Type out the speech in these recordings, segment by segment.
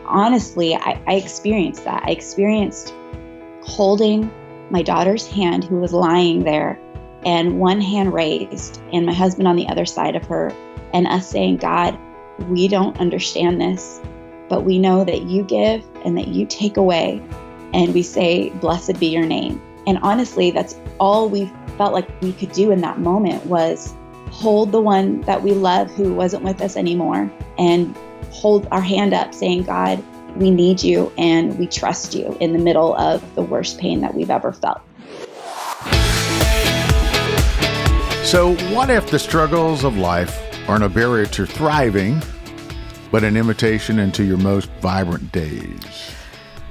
honestly, I experienced that. I experienced holding my daughter's hand who was lying there, and one hand raised and my husband on the other side of her, and us saying, God, we don't understand this, but we know that you give and that you take away. And we say, blessed be your name. And honestly, that's all we felt like we could do in that moment, was hold the one that we love who wasn't with us anymore, and hold our hand up saying, God, we need you and we trust you in the middle of the worst pain that we've ever felt. So what if the struggles of life aren't a barrier to thriving, but an invitation into your most vibrant days?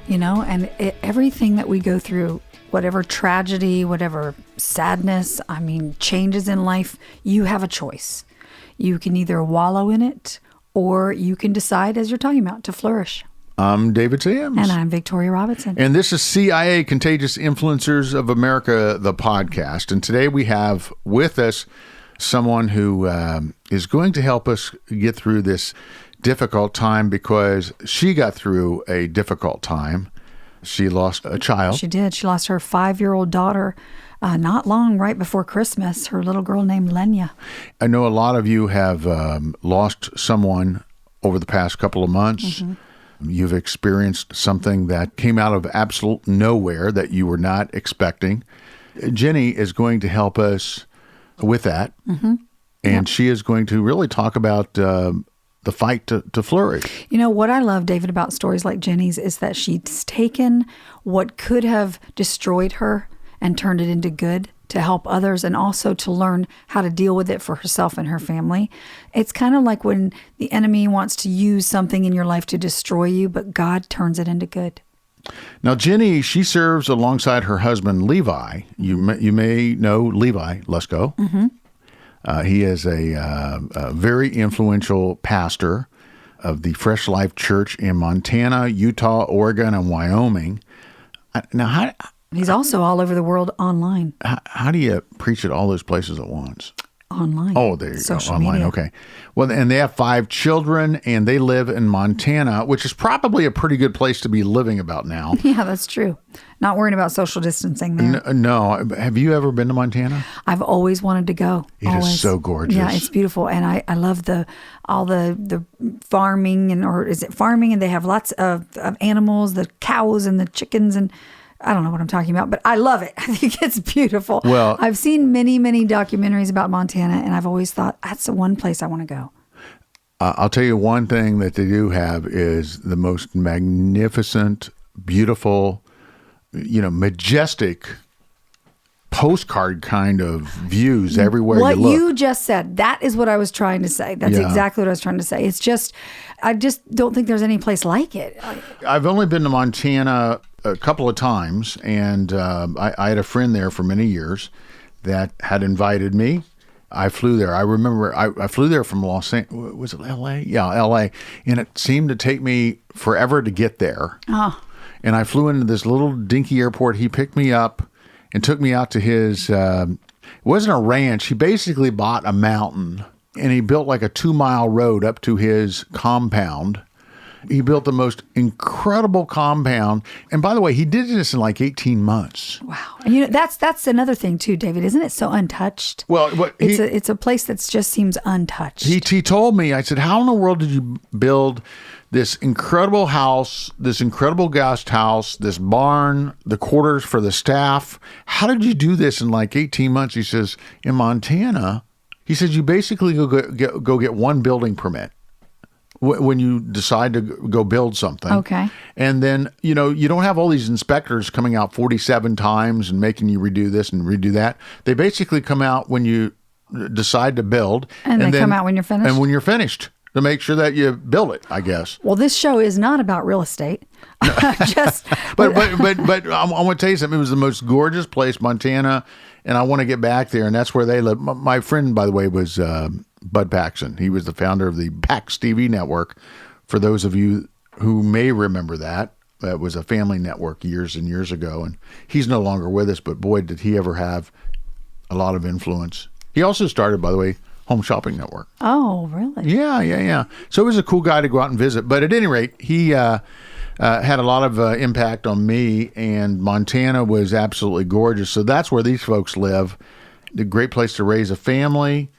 And everything that we go through, whatever tragedy, whatever sadness, changes in life, you have a choice. You can either wallow in it, or you can decide, as you're talking about, to flourish. I'm David Sims. And I'm Victoria Robinson. And this is CIA, Contagious Influencers of America, the podcast. And today we have with us someone who is going to help us get through this difficult time, because she got through a difficult time. She lost a child. She did. She lost her 5-year-old daughter not long right before Christmas, her little girl named Lenya. I know a lot of you have lost someone over the past couple of months. Mm-hmm. You've experienced something that came out of absolute nowhere that you were not expecting. Jennie is going to help us with that. Mm-hmm. And she is going to really talk about the fight to flourish. What I love, David, about stories like Jennie's is that she's taken what could have destroyed her and turned it into good to help others, and also to learn how to deal with it for herself and her family. It's kind of like when the enemy wants to use something in your life to destroy you, but God turns it into good. Now, Jennie, she serves alongside her husband, Levi. You may know Levi Lusko. Mm-hmm. He is a very influential pastor of the Fresh Life Church in Montana, Utah, Oregon, and Wyoming. Now, he's also all over the world online. How do you preach at all those places at once? Online. Oh, there you Social go. Online, media. Okay. Well, and they have 5 children, and they live in Montana, which is probably a pretty good place to be living about now. Yeah, that's true. Not worrying about social distancing there. No. Have you ever been to Montana? I've always wanted to go. It is so gorgeous. Yeah, it's beautiful. And I love all the farming, or is it farming? And they have lots of animals, the cows and the chickens, and I don't know what I'm talking about, but I love it. I think it's beautiful. Well, I've seen many, many documentaries about Montana, and I've always thought that's the one place I want to go. I'll tell you one thing that they do have is the most magnificent, beautiful, majestic postcard kind of views everywhere what you look. You just said, that is what I was trying to say. That's exactly what I was trying to say. It's just, I just don't think there's any place like it. I've only been to Montana a couple of times, and I had a friend there for many years that had invited me. I flew there. I remember I flew there from Los Angeles. Was it L.A.? Yeah, L.A. And it seemed to take me forever to get there. Oh. And I flew into this little dinky airport. He picked me up and took me out to his, it wasn't a ranch. He basically bought a mountain, and he built like a 2-mile road up to his compound. He built the most incredible compound. And by the way, he did this in like 18 months. Wow. And that's another thing too, David. Isn't it so untouched? Well, it's a place that just seems untouched. He told me, I said, how in the world did you build this incredible house, this incredible guest house, this barn, the quarters for the staff? How did you do this in like 18 months? He says, in Montana, he says, you basically go get one building permit when you decide to go build something. Okay. And then, you don't have all these inspectors coming out 47 times and making you redo this and redo that. They basically come out when you decide to build. And they come out when you're finished? And when you're finished, to make sure that you build it, I guess. Well, this show is not about real estate. But I want to tell you something. It was the most gorgeous place, Montana, and I want to get back there, and that's where they live. My friend, by the way, was Bud Paxson. He was the founder of the Pax TV network. For those of you who may remember that, that was a family network years and years ago, and he's no longer with us, but boy, did he ever have a lot of influence. He also started, by the way, Home Shopping Network. Oh, really? Yeah. So he was a cool guy to go out and visit. But at any rate, he had a lot of impact on me, and Montana was absolutely gorgeous. So that's where these folks live. A great place to raise a family,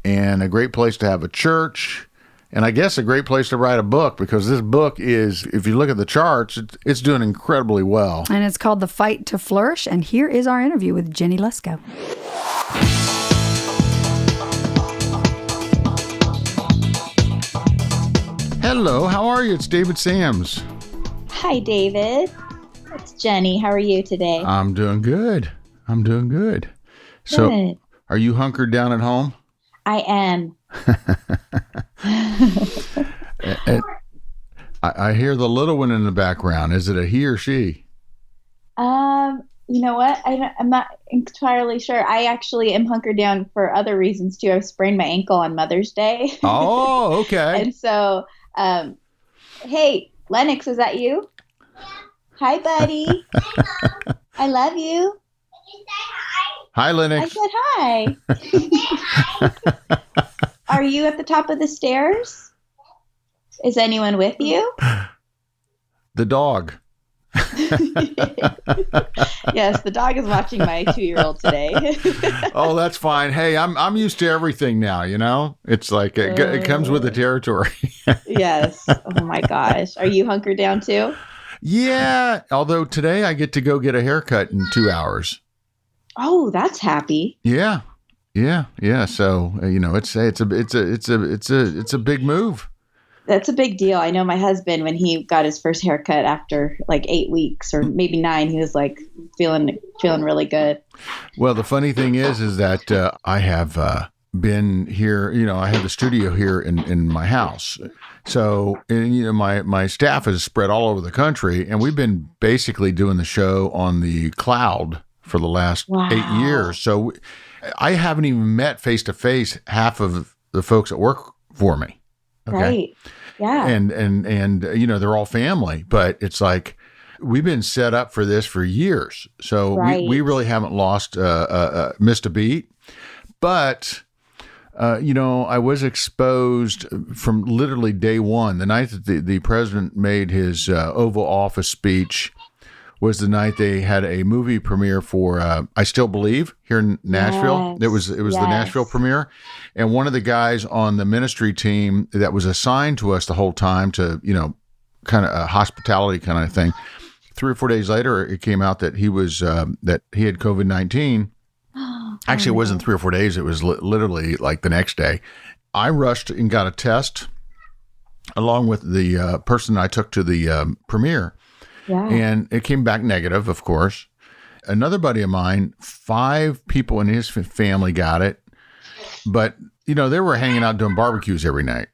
and a great place to have a church, and I guess a great place to write a book, because this book is, if you look at the charts, it's doing incredibly well. And it's called The Fight to Flourish. And here is our interview with Jennie Lusko. Hello, how are you? It's David Sams. Hi, David. It's Jennie. How are you today? I'm doing good. So, Good. Are you hunkered down at home? I am. I hear the little one in the background. Is it a he or she? You know what? I'm not entirely sure. I actually am hunkered down for other reasons too. I sprained my ankle on Mother's Day. Oh, okay. And so, hey, Lennox, is that you? Yeah. Hi, buddy. I love you. Hi, Lennox. I said hi. Are you at the top of the stairs? Is anyone with you? The dog. Yes, the dog is watching my 2-year-old today. Oh, that's fine. Hey, I'm used to everything now, you know? It's like it comes with the territory. Yes. Oh my gosh. Are you hunkered down too? Yeah, although today I get to go get a haircut in 2 hours. Oh, that's happy. Yeah. So, it's a big move. That's a big deal. I know my husband, when he got his first haircut after like 8 weeks or maybe 9, he was like feeling really good. Well, the funny thing is that I have been here. I have the studio here in my house. So, my staff is spread all over the country, and we've been basically doing the show on the cloud for the last 8 years. So, I haven't even met face to face half of the folks that work for me. Okay? Right. Yeah. And they're all family, but it's like we've been set up for this for years. So we really haven't missed a beat. But, I was exposed from literally day one. The night that the president made his Oval Office speech was the night they had a movie premiere for I Still Believe here in Nashville. Yes. It was the Nashville premiere. And one of the guys on the ministry team that was assigned to us the whole time to, kind of a hospitality kind of thing. 3 or 4 days later, it came out that he was that he had COVID-19. Actually, it wasn't 3 or 4 days. It was literally like the next day. I rushed and got a test along with the person I took to the premiere. Yeah. And it came back negative, of course. Another buddy of mine, 5 people in his family got it. But, they were hanging out doing barbecues every night.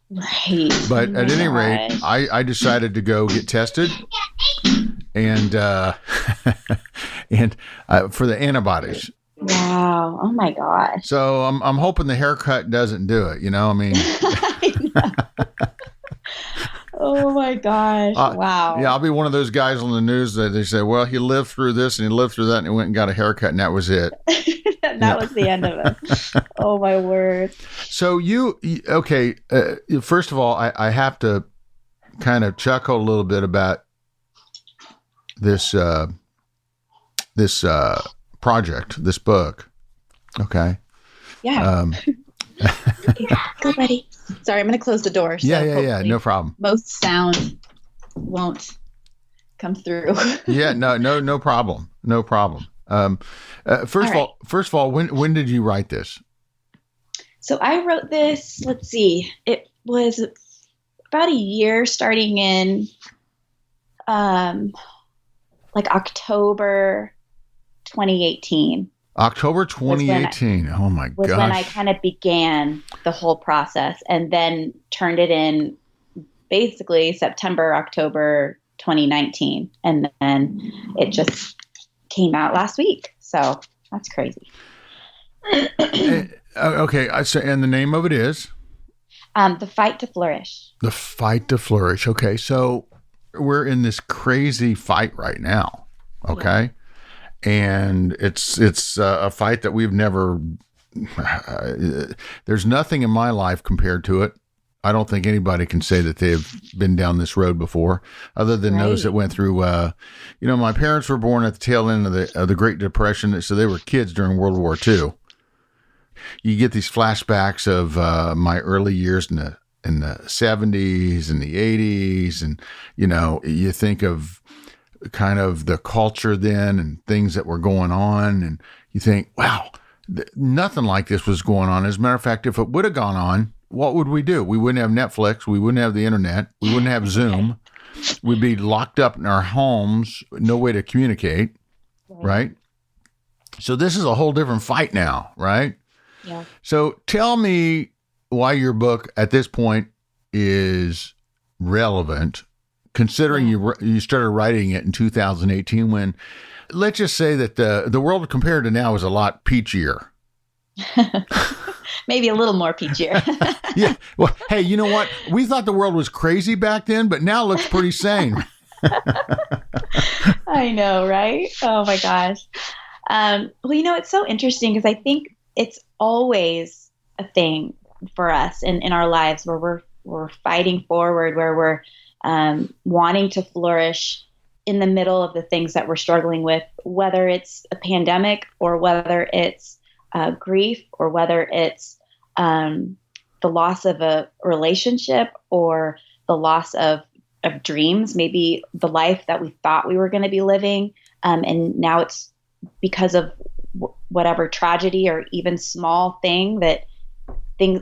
Right. But at any rate, I decided to go get tested and for the antibodies. Wow. Oh, my gosh. So I'm hoping the haircut doesn't do it, I mean. I know. Oh my gosh. Wow. Yeah, I'll be one of those guys on the news that they say, well, he lived through this and he lived through that and he went and got a haircut and that was it. That was the end of it. Oh my word. So first of all, I have to kind of chuckle a little bit about this project, this book. Okay. Yeah. Go, buddy. Sorry, I'm going to close the door. So yeah. No problem. Most sound won't come through. Yeah, no problem. No problem. First of all, when did you write this? So I wrote this, let's see, it was about a year starting in October 2018. October 2018. Oh my gosh. Was when I kind of began the whole process and then turned it in basically September, October 2019. And then it just came out last week. So that's crazy. Okay. So, and the name of it is? The Fight to Flourish. The Fight to Flourish. Okay. So we're in this crazy fight right now. Okay. Yeah. And it's a fight that we've never there's nothing in my life compared to it. I don't think anybody can say that they've been down this road before, other than those that went through. My parents were born at the tail end of the Great Depression, so they were kids during World War II. You get these flashbacks of my early years in the 70s and the 80s, and you think of kind of the culture then and things that were going on, and you think, wow, nothing like this was going on. As a matter of fact, if it would have gone on, what would we do? We wouldn't have Netflix. We wouldn't have the internet. We wouldn't have Zoom. We'd be locked up in our homes, no way to communicate, right? So this is a whole different fight now, right? Yeah. So tell me why your book at this point is relevant, considering you started writing it in 2018, when, let's just say that the world compared to now is a lot peachier. Maybe a little more peachier. Yeah. Well, hey, you know what? We thought the world was crazy back then, but now it looks pretty sane. I know, right? Oh my gosh. Well, it's so interesting because I think it's always a thing for us in our lives where we're fighting forward, where we're wanting to flourish in the middle of the things that we're struggling with, whether it's a pandemic or whether it's grief or whether it's the loss of a relationship or the loss of dreams, maybe the life that we thought we were going to be living. And now it's because of whatever tragedy or even small thing that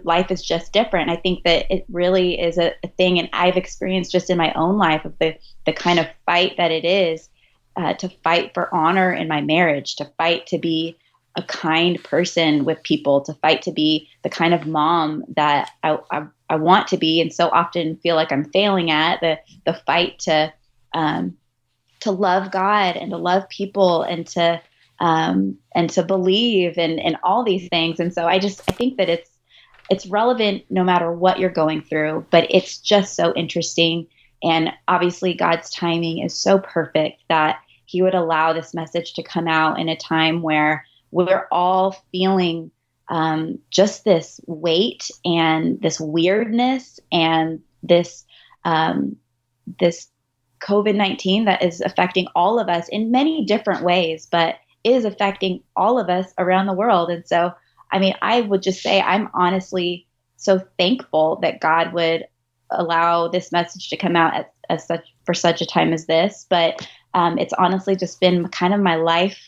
life is just different. I think that it really is a thing, and I've experienced just in my own life of the kind of fight that it is to fight for honor in my marriage, to fight to be a kind person with people, to fight to be the kind of mom that I want to be, and so often feel like I'm failing at the fight to love God and to love people and to believe and all these things. And so I think that it's relevant no matter what you're going through, but it's just so interesting. And obviously God's timing is so perfect that he would allow this message to come out in a time where we're all feeling just this weight and this weirdness and this COVID-19 that is affecting all of us in many different ways, but is affecting all of us around the world. And so, I would just say I'm honestly so thankful that God would allow this message to come out for such a time as this. But it's honestly just been kind of my life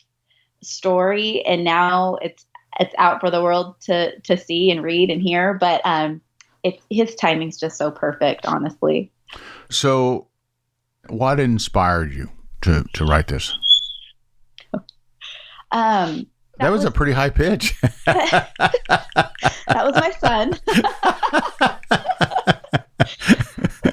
story, and now it's out for the world to see and read and hear. But his timing's just so perfect, honestly. So, what inspired you to write this? That was a pretty high pitch. That was my son.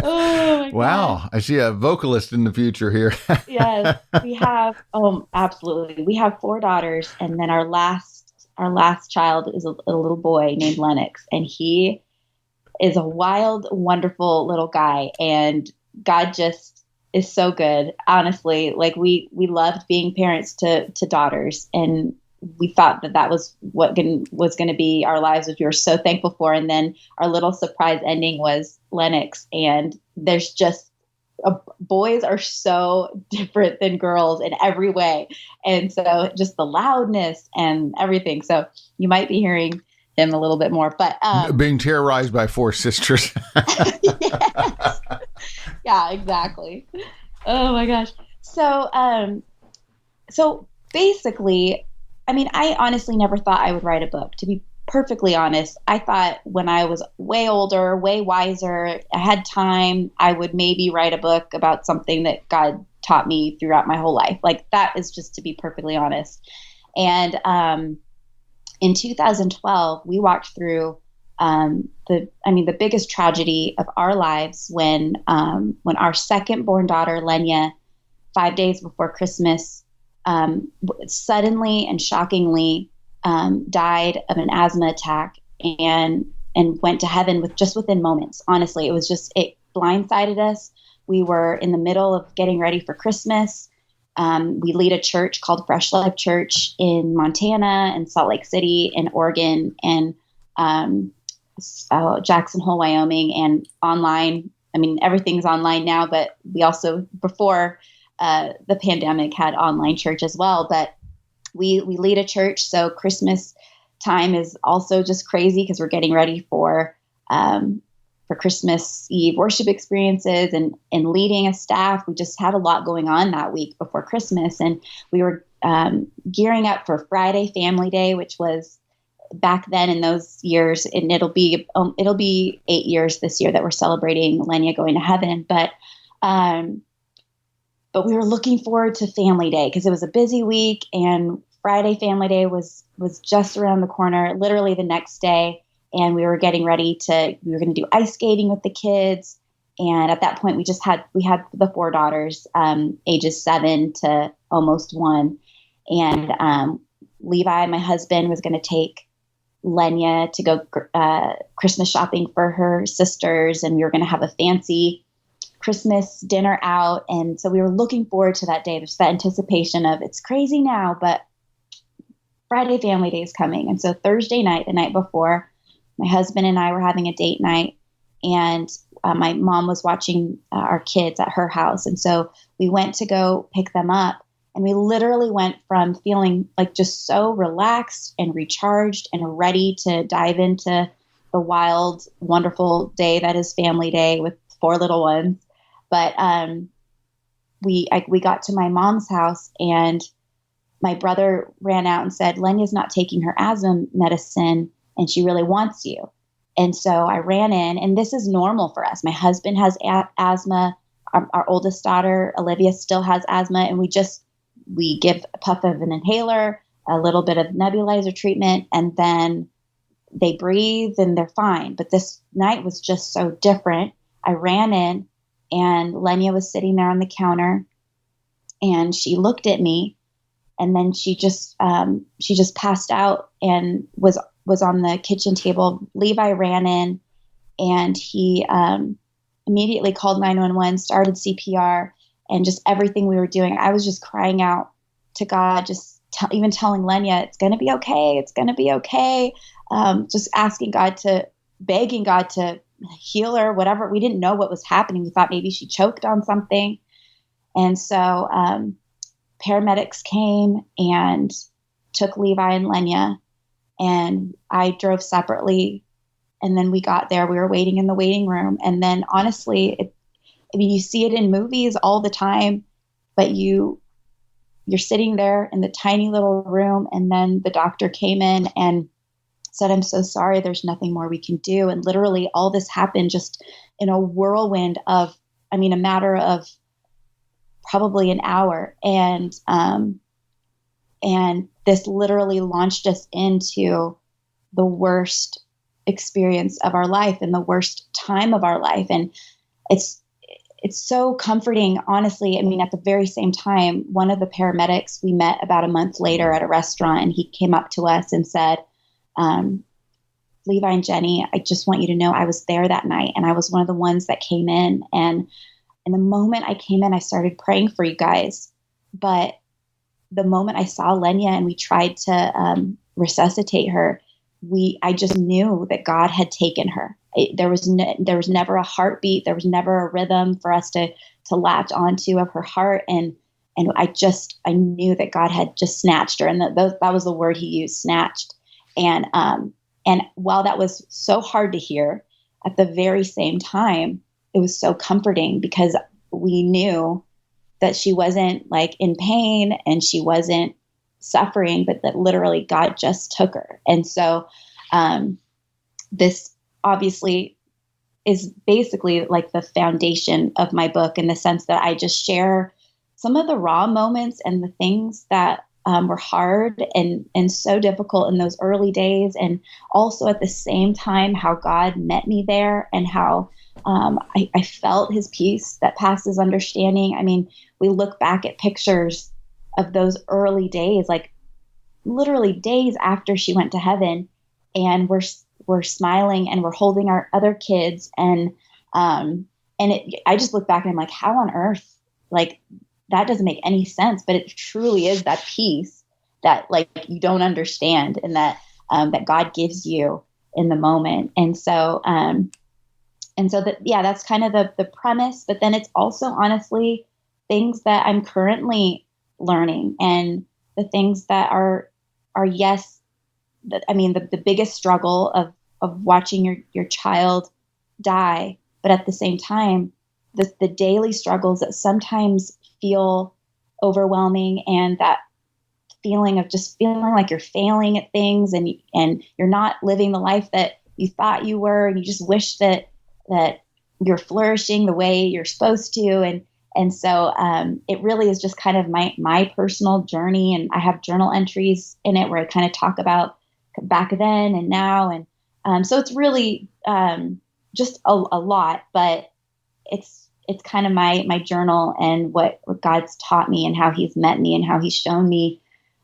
Oh my wow. gosh. I see a vocalist in the future here. Yes, we have. Oh, absolutely. We have 4 daughters, and then our last child is a little boy named Lennox, and he is a wild, wonderful little guy, and God just is so good. Honestly, like we loved being parents to daughters, and we thought that was what was going to be our lives, which we were so thankful for. And then our little surprise ending was Lennox. And there's just boys are so different than girls in every way. And so just the loudness and everything. So you might be hearing him a little bit more, but being terrorized by 4 sisters. Yes. Yeah, exactly. Oh my gosh. So basically, I honestly never thought I would write a book. To be perfectly honest, I thought when I was way older, way wiser, I had time, I would maybe write a book about something that God taught me throughout my whole life. Like that is just to be perfectly honest. And in 2012, we walked through the biggest tragedy of our lives when our second born daughter, Lenya, 5 days before Christmas, suddenly and shockingly died of an asthma attack and went to heaven within moments. Honestly, it blindsided us. We were in the middle of getting ready for Christmas. We lead a church called Fresh Life Church in Montana and Salt Lake City and Oregon and Jackson Hole, Wyoming, and online. I mean, everything's online now, but we also, before the pandemic, had online church as well. But we lead a church. So Christmas time is also just crazy because we're getting ready for Christmas Eve worship experiences and leading a staff. We just had a lot going on that week before Christmas. And we were gearing up for Friday Family Day, which was back then in those years. And it'll be 8 years this year that we're celebrating Lenya going to heaven. But we were looking forward to Family Day because it was a busy week, and Friday Family Day was just around the corner, literally the next day. And we were getting ready we were going to do ice skating with the kids. And at that point, we had the 4 daughters, ages 7 to almost 1. And Levi, my husband, was going to take Lenya to go Christmas shopping for her sisters. And we were going to have a fancy Christmas dinner out. And so we were looking forward to that day. There's that anticipation of it's crazy now, but Friday Family Day is coming. And so Thursday night, the night before, my husband and I were having a date night, and my mom was watching our kids at her house. And so we went to go pick them up, and we literally went from feeling like just so relaxed and recharged and ready to dive into the wild, wonderful day that is Family Day with 4 little ones. But we got to my mom's house, and my brother ran out and said, Lenya's not taking her asthma medicine, and she really wants you. And so I ran in, and this is normal for us. My husband has asthma. Our oldest daughter, Olivia, still has asthma. And we give a puff of an inhaler, a little bit of nebulizer treatment, and then they breathe and they're fine. But this night was just so different. I ran in, and Lenya was sitting there on the counter, and she looked at me, and then she just passed out and was on the kitchen table. Levi ran in, and he immediately called 911, started CPR, and just everything we were doing. I was just crying out to God, just even telling Lenya, it's going to be okay. It's going to be okay. Just begging God to heal her, whatever. We didn't know what was happening. We thought maybe she choked on something. And so paramedics came and took Levi and Lenya, and I drove separately. And then we got there, we were waiting in the waiting room. And then honestly, you see it in movies all the time, but you're sitting there in the tiny little room. And then the doctor came in and said, I'm so sorry, there's nothing more we can do. And literally all this happened just in a whirlwind of, a matter of probably an hour. And this literally launched us into the worst experience of our life and the worst time of our life. And it's so comforting, honestly. At the very same time, one of the paramedics we met about a month later at a restaurant, and he came up to us and said, Levi and Jennie, I just want you to know I was there that night, and I was one of the ones that came in. And in the moment I came in, I started praying for you guys. But the moment I saw Lenya and we tried to resuscitate her, I just knew that God had taken her. There was never a heartbeat. There was never a rhythm for us to latch onto of her heart. And I knew that God had just snatched her. And that was the word he used, snatched. And while that was so hard to hear, at the very same time, it was so comforting because we knew that she wasn't like in pain and she wasn't suffering, but that literally God just took her. And so this obviously is basically like the foundation of my book, in the sense that I just share some of the raw moments and the things that were hard and so difficult in those early days. And also at the same time, how God met me there and how I felt his peace that passes understanding. We look back at pictures of those early days, like literally days after she went to heaven, and we're smiling and we're holding our other kids. I just look back and I'm like, how on earth, like that doesn't make any sense, but it truly is that peace that like you don't understand, and that that God gives you in the moment. And so that, yeah, that's kind of the premise, but then it's also honestly things that I'm currently learning, and the things that are yes, that, I mean, the biggest struggle of watching your child die, but at the same time, the daily struggles that sometimes feel overwhelming, and that feeling of just feeling like you're failing at things, and you're not living the life that you thought you were, and you just wish that you're flourishing the way you're supposed to. And so it really is just kind of my personal journey. And I have journal entries in it where I kind of talk about back then and now. And so it's really just a lot, but it's kind of my journal, and what God's taught me, and how he's met me, and how he's shown me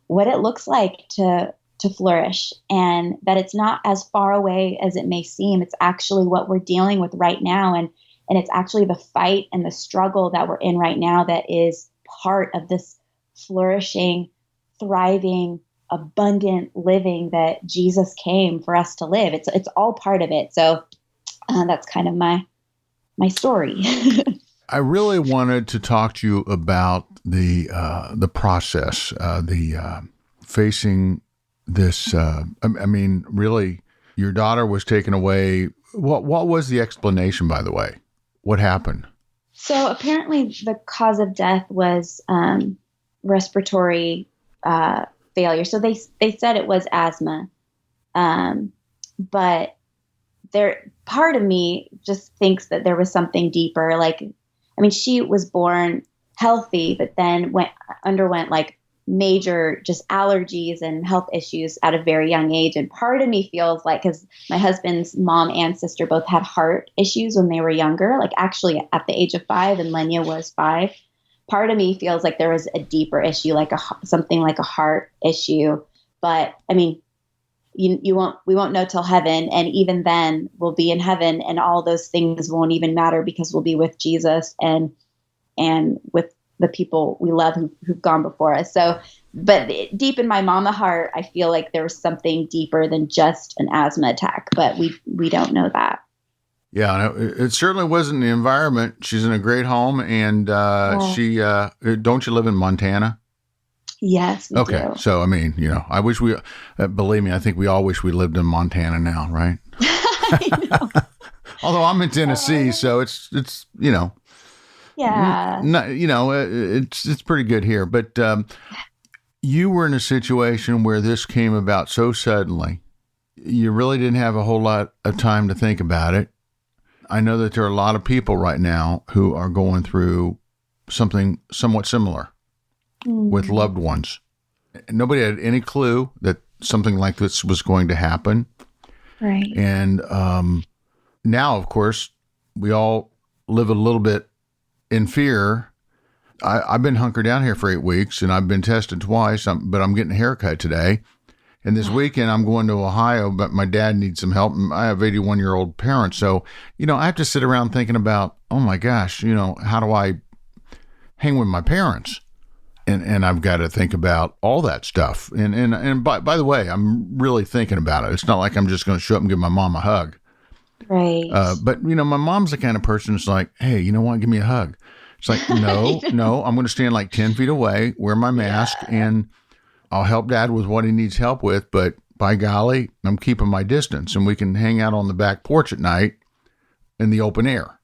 what it looks like to flourish, and that it's not as far away as it may seem. It's actually what we're dealing with right now. And it's actually the fight and the struggle that we're in right now that is part of this flourishing, thriving, abundant living that Jesus came for us to live. It's all part of it. So that's kind of my story. I really wanted to talk to you about the process, facing this. I mean, really, your daughter was taken away. What was the explanation, by the way? What happened? So apparently the cause of death was respiratory failure. So they said it was asthma. But part of me just thinks that there was something deeper. Like, I mean, she was born healthy, but then underwent like major just allergies and health issues at a very young age. And part of me feels like, because my husband's mom and sister both had heart issues when they were younger, like actually at the age of 5, and Lenya was 5. Part of me feels like there was a deeper issue, like something like a heart issue. But I mean, we won't know till heaven. And even then we'll be in heaven, and all those things won't even matter, because we'll be with Jesus and with the people we love who've gone before us. So, but deep in my mama heart, I feel like there was something deeper than just an asthma attack, but we don't know that. Yeah, it certainly wasn't the environment. She's in a great home, and she don't you live in Montana? Yes, we okay. do. So, I mean, I wish believe me, I think we all wish we lived in Montana now, right? I know. Although I'm in Tennessee, so it's yeah, it's pretty good here. But you were in a situation where this came about so suddenly. You really didn't have a whole lot of time to think about it. I know that there are a lot of people right now who are going through something somewhat similar with loved ones. Nobody had any clue that something like this was going to happen. Right. And now, of course, we all live a little bit in fear. I've been hunkered down here for 8 weeks, and I've been tested twice, but I'm getting a haircut today. And this weekend, I'm going to Ohio, but my dad needs some help. And I have 81-year-old parents. So, I have to sit around thinking about, oh my gosh, how do I hang with my parents? And I've got to think about all that stuff. And by the way, I'm really thinking about it. It's not like I'm just going to show up and give my mom a hug. Right. But, my mom's the kind of person that's like, hey, you know what? Give me a hug. It's like, no, I'm going to stand like 10 feet away, wear my mask, and I'll help Dad with what he needs help with. But by golly, I'm keeping my distance, and we can hang out on the back porch at night in the open air,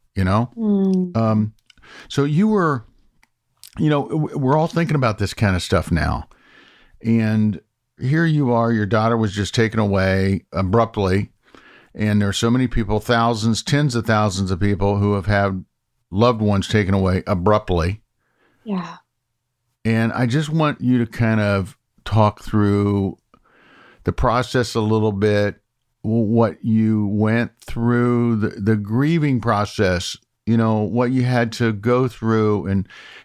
So you were, we're all thinking about this kind of stuff now. And here you are, your daughter was just taken away abruptly. And there are so many people, thousands, tens of thousands of people who have had loved ones taken away abruptly. Yeah. And I just want you to kind of talk through the process a little bit, what you went through, the grieving process, what you had to go through,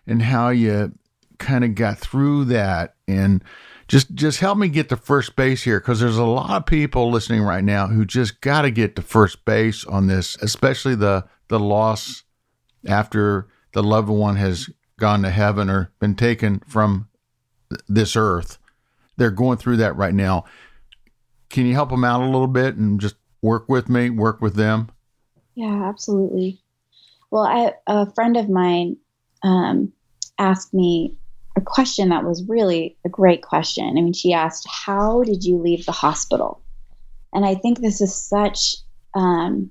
and how you kind of got through that. And just help me get to first base here, because there's a lot of people listening right now who just got to get to first base on this, especially the loss after the loved one has gone to heaven or been taken from this earth. They're going through that right now. Can you help them out a little bit and just work with me, work with them? Yeah, absolutely. Well, a friend of mine asked me a question that was really a great question. I mean, she asked, "How did you leave the hospital?" And I think this is such an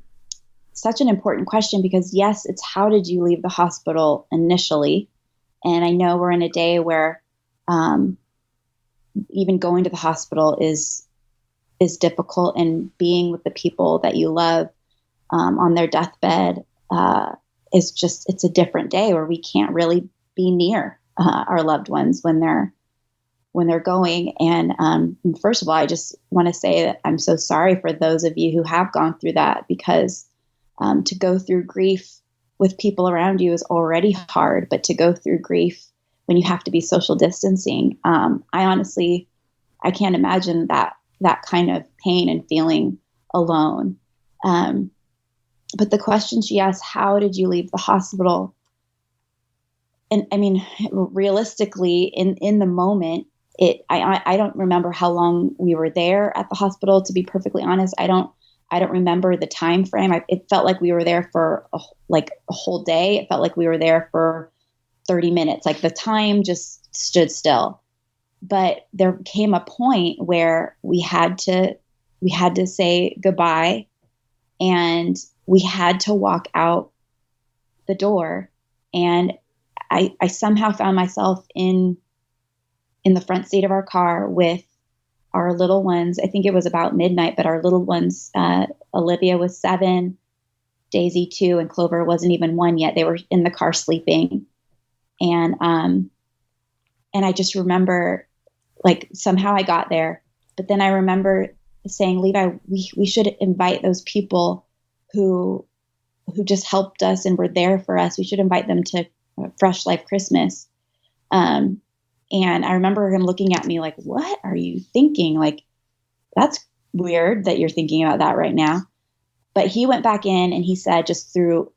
important question because, yes, it's how did you leave the hospital initially? And I know we're in a day where even going to the hospital is difficult, and being with the people that you love on their deathbed it's a different day where we can't really be near our loved ones when they're going. And first of all, I just want to say that I'm so sorry for those of you who have gone through that, because to go through grief with people around you is already hard, but to go through grief when you have to be social distancing, I can't imagine that kind of pain and feeling alone. But the question she asked, how did you leave the hospital? And I mean, realistically, in the moment, I don't remember how long we were there at the hospital. To be perfectly honest, I don't remember the time frame. It felt like we were there for a whole day. It felt like we were there for 30 minutes. Like the time just stood still. But there came a point where we had to say goodbye, and we had to walk out the door. And I somehow found myself in the front seat of our car with our little ones. I think it was about midnight, but our little ones, Olivia was 7, Daisy 2, and Clover wasn't even 1 yet. They were in the car sleeping. And I just remember, like, somehow I got there, but then I remember saying, Levi, we should invite those people who just helped us and were there for us. We should invite them to Fresh Life Christmas. And I remember him looking at me like, what are you thinking? Like, that's weird that you're thinking about that right now. But he went back in and he said, just through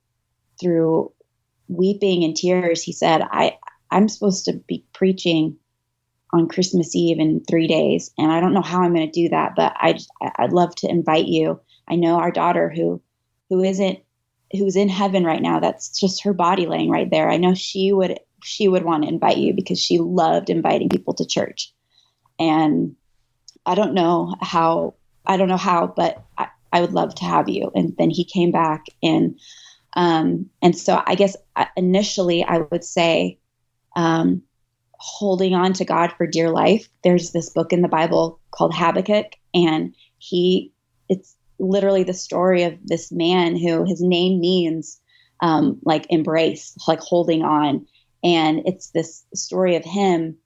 weeping and tears, he said, I'm supposed to be preaching on Christmas Eve in 3 days. And I don't know how I'm going to do that, but I'd love to invite you. I know our daughter who's in heaven right now. That's just her body laying right there. I know she would want to invite you because she loved inviting people to church. And I don't know how, but I would love to have you. And then he came back and so I guess initially I would say, holding on to God for dear life. There's this book in the Bible called Habakkuk, and it's literally the story of this man who his name means like embrace, like holding on. And it's this story of him.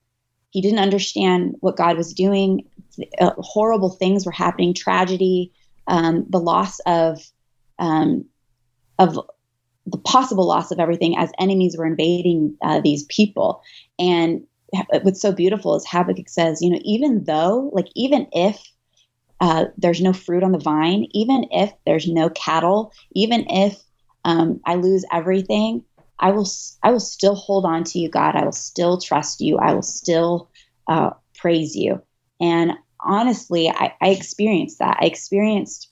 He didn't understand what God was doing. Horrible things were happening, tragedy, the loss of the possible loss of everything as enemies were invading these people. And what's so beautiful is Habakkuk says, even if there's no fruit on the vine, even if there's no cattle, even if I lose everything, I will still hold on to you, God. I will still trust you. I will still praise you. And honestly, I experienced that. I experienced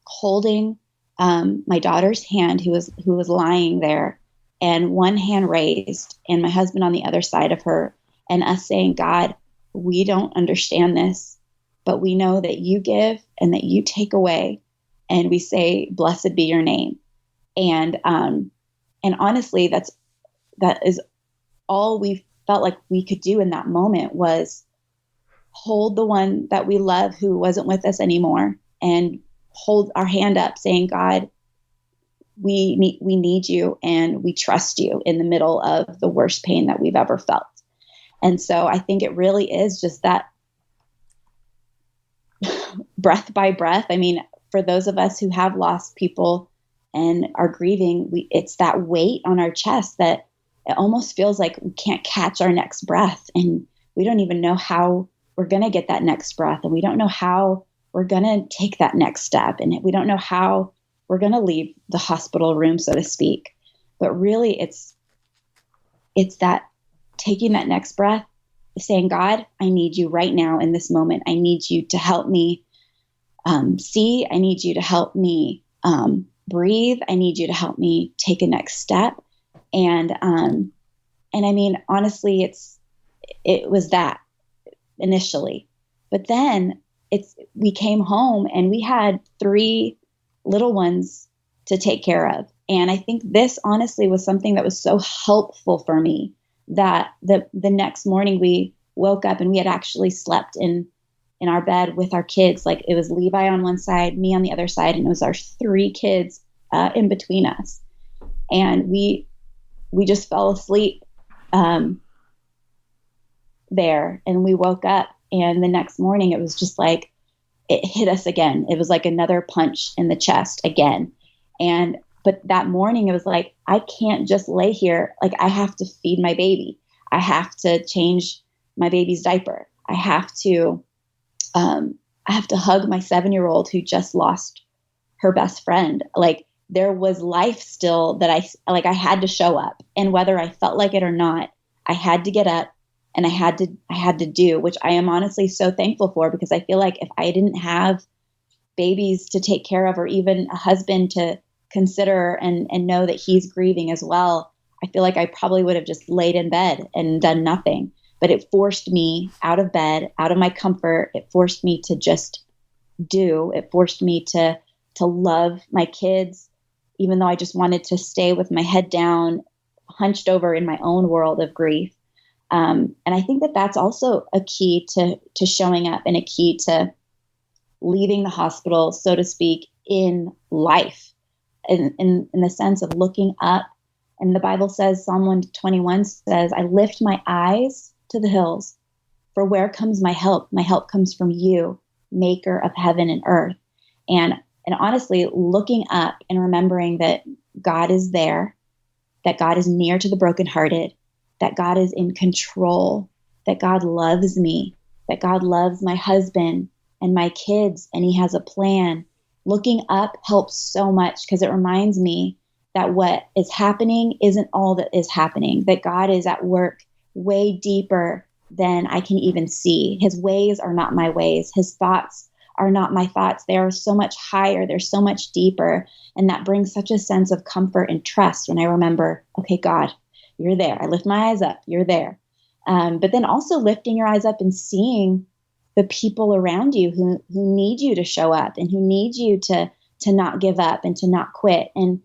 holding my daughter's hand, who was lying there, and one hand raised, and my husband on the other side of her, and us saying, God, we don't understand this, but we know that you give and that you take away, and we say, blessed be your name. And honestly, that is all we felt like we could do in that moment, was hold the one that we love who wasn't with us anymore, and hold our hand up saying, God, we need you, and we trust you in the middle of the worst pain that we've ever felt. And so I think it really is just that breath by breath. I mean, for those of us who have lost people and are grieving, it's that weight on our chest that it almost feels like we can't catch our next breath, and we don't even know how we're going to get that next breath, and we don't know how we're going to take that next step, and we don't know how we're going to leave the hospital room, so to speak. But really, it's it's that taking that next breath, saying, God, I need you right now in this moment. I need you to help me see. I need you to help me breathe. I need you to help me take a next step. And I mean, honestly, it was that initially, but then we came home and we had 3 little ones to take care of. And I think this honestly was something that was so helpful for me, that the next morning we woke up and we had actually slept in our bed with our kids. Like, it was Levi on one side, me on the other side, and it was our 3 kids in between us. And we just fell asleep there, and we woke up, and the next morning it was just like it hit us again. It was like another punch in the chest again. But that morning it was like, I can't just lay here. Like, I have to feed my baby. I have to change my baby's diaper. I have to hug my 7-year-old who just lost her best friend. Like, there was life still that I had to show up, and whether I felt like it or not, I had to get up and I had to do, which I am honestly so thankful for, because I feel like if I didn't have babies to take care of, or even a husband to consider and know that he's grieving as well, I feel like I probably would have just laid in bed and done nothing. But it forced me out of bed, out of my comfort. It forced me to just do. It forced me to love my kids, even though I just wanted to stay with my head down, hunched over in my own world of grief. And I think that that's also a key to showing up, and a key to leaving the hospital, so to speak, in life, in the sense of looking up. And the Bible says, Psalm 121 says, I lift my eyes to the hills, for where comes my help? My help comes from you, maker of heaven and earth. And honestly, looking up and remembering that God is there, that God is near to the brokenhearted, that God is in control, that God loves me, that God loves my husband and my kids, and he has a plan. Looking up helps so much, because it reminds me that what is happening isn't all that is happening, that God is at work way deeper than I can even see. His ways are not my ways. His thoughts are not my thoughts. They are so much higher. They're so much deeper. And that brings such a sense of comfort and trust when I remember, okay, God, you're there. I lift my eyes up. You're there. But then also lifting your eyes up and seeing the people around you who need you to show up, and who need you to not give up and to not quit. And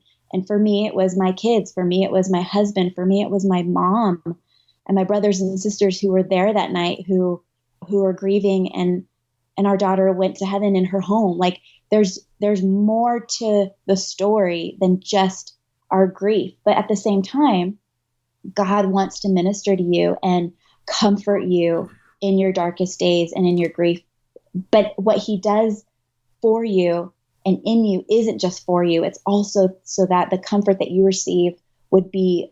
for me, it was my kids. For me, it was my husband. For me, it was my mom and my brothers and sisters who were there that night, who were grieving, and our daughter went to heaven in her home. Like, there's more to the story than just our grief. But at the same time, God wants to minister to you and comfort you in your darkest days and in your grief. But what he does for you and in you isn't just for you. It's also so that the comfort that you receive would be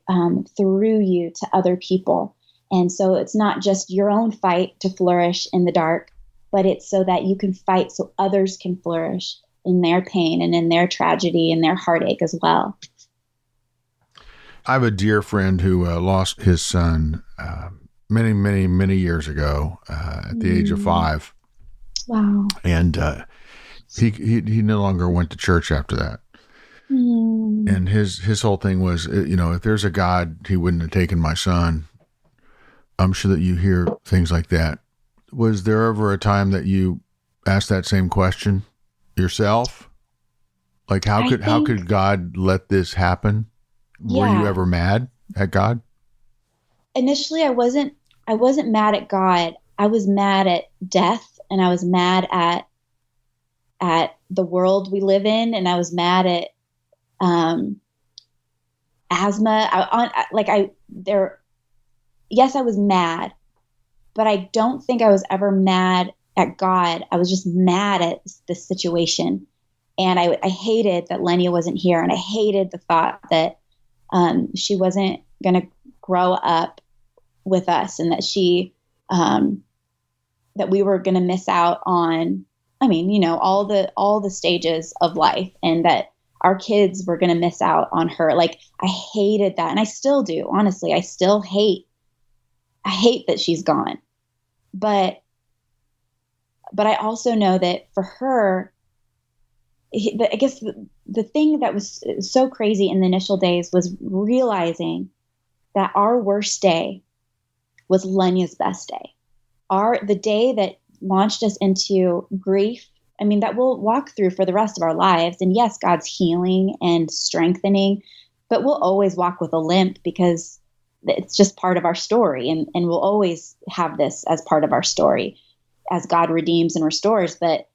through you to other people. And so it's not just your own fight to flourish in the dark, but it's so that you can fight so others can flourish in their pain and in their tragedy and their heartache as well. I have a dear friend who lost his son many, many, many years ago at the age of 5. Wow. And he no longer went to church after that. And his whole thing was, if there's a God, he wouldn't have taken my son. I'm sure that you hear things like that. Was there ever a time that you asked that same question yourself? Like, how could God let this happen? Were you ever mad at God? Initially, I wasn't mad at God. I was mad at death, and I was mad at the world we live in, and I was mad at asthma. Yes, I was mad, but I don't think I was ever mad at God. I was just mad at the situation. And I hated that Lenya wasn't here. And I hated the thought that she wasn't going to grow up with us, and that that we were going to miss out on, all the stages of life, and that our kids were going to miss out on her. Like, I hated that. And I still do, honestly. I hate that she's gone. But I also know that for her, I guess the thing that was so crazy in the initial days was realizing that our worst day was Lenya's best day. The day that launched us into grief, I mean, that we'll walk through for the rest of our lives. And yes, God's healing and strengthening, but we'll always walk with a limp because it's just part of our story. And we'll always have this as part of our story as God redeems and restores. But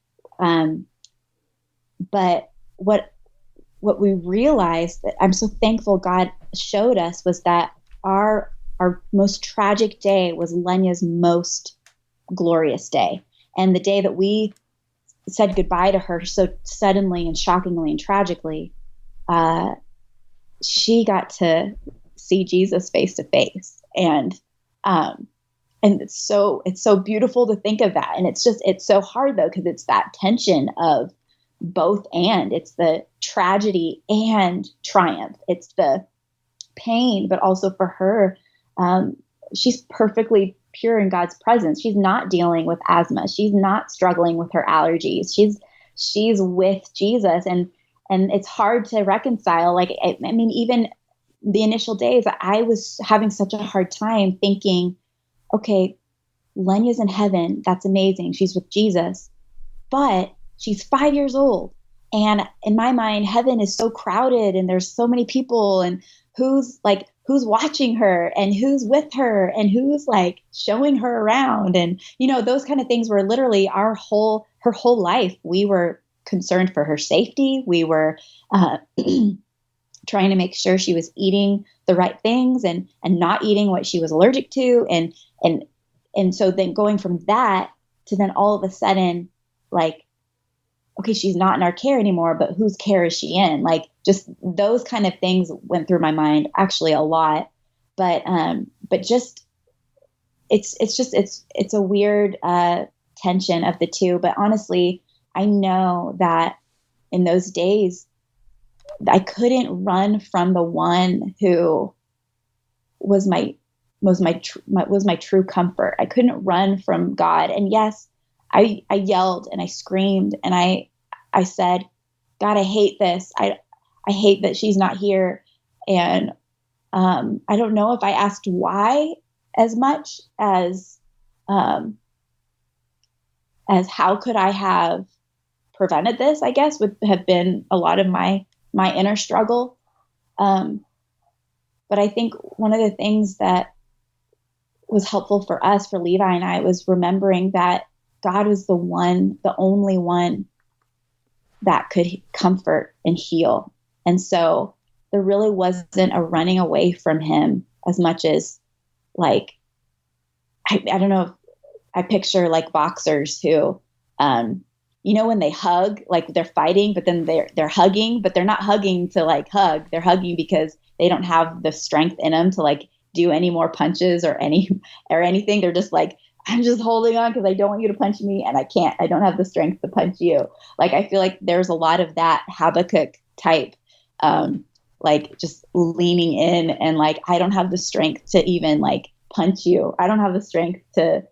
what we realized, that I'm so thankful God showed us, was that our most tragic day was Lenya's most glorious day. And the day that we said goodbye to her so suddenly and shockingly and tragically, she got to see Jesus face to face. And it's so beautiful to think of that. And it's so hard though, because it's that tension of both, and it's the tragedy and triumph. It's the pain, but also for her, she's perfectly pure in God's presence. She's not dealing with asthma. She's not struggling with her allergies. She's with Jesus. And it's hard to reconcile. Like, I mean, even the initial days, I was having such a hard time thinking, okay, Lenya's in heaven. That's amazing. She's with Jesus, but she's 5 years old. And in my mind, heaven is so crowded and there's so many people, and who's watching her and who's with her and who's like showing her around. And, those kind of things were literally her whole life. We were concerned for her safety. We were trying to make sure she was eating the right things and not eating what she was allergic to. And so then going from that to then all of a sudden, like, okay, she's not in our care anymore, but whose care is she in? Like, just those kind of things went through my mind actually a lot. But just, it's a weird tension of the two. But honestly, I know that in those days, I couldn't run from the one who was my true comfort. I couldn't run from God. And yes, I yelled and I screamed and I said, God, I hate this. I hate that she's not here. And I don't know if I asked why as much as how could I have prevented this, I guess, would have been a lot of my inner struggle. But I think one of the things that was helpful for us, for Levi and I, was remembering that God was the only one that could comfort and heal. And so there really wasn't a running away from him as much as, like, I don't know if I picture like boxers who, when they hug, like they're fighting, but then they're hugging, but they're not hugging to like hug. They're hugging because they don't have the strength in them to like do any more punches or anything. They're just like, I'm just holding on because I don't want you to punch me, and I don't have the strength to punch you. Like, I feel like there's a lot of that Habakkuk type, like just leaning in and like, I don't have the strength to even like punch you. I don't have the strength to,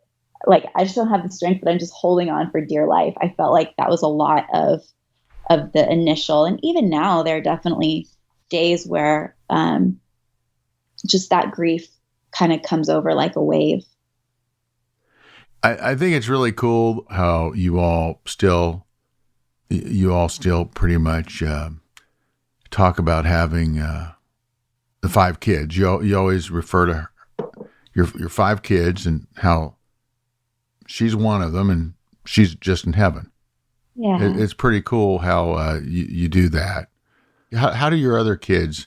like, I just don't have the strength, but I'm just holding on for dear life. I felt like that was a lot of the initial, and even now there are definitely days where just that grief kind of comes over like a wave. I think it's really cool how you all still pretty much talk about having the 5 kids. You always refer to your 5 kids and how she's one of them and she's just in heaven. Yeah, it's pretty cool how you do that. How do your other kids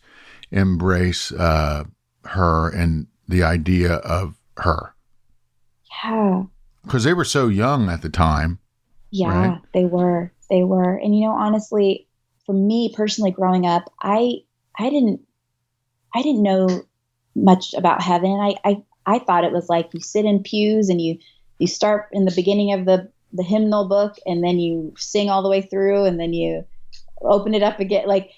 embrace her and the idea of her? Yeah. Because they were so young at the time. Yeah, right? They were. And, honestly, for me personally growing up, I didn't know much about heaven. I thought it was like you sit in pews and you start in the beginning of the hymnal book, and then you sing all the way through, and then you open it up again. Like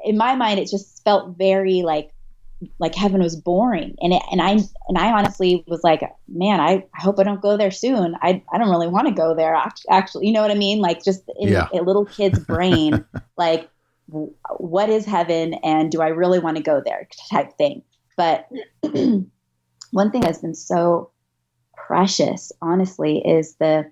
in my mind, it just felt very like heaven was boring. And I honestly was like, man, I hope I don't go there soon. I don't really want to go there. Actually, you know what I mean? Like just in a little kid's brain, like what is heaven and do I really want to go there type thing. But one thing that's been so precious, honestly, is the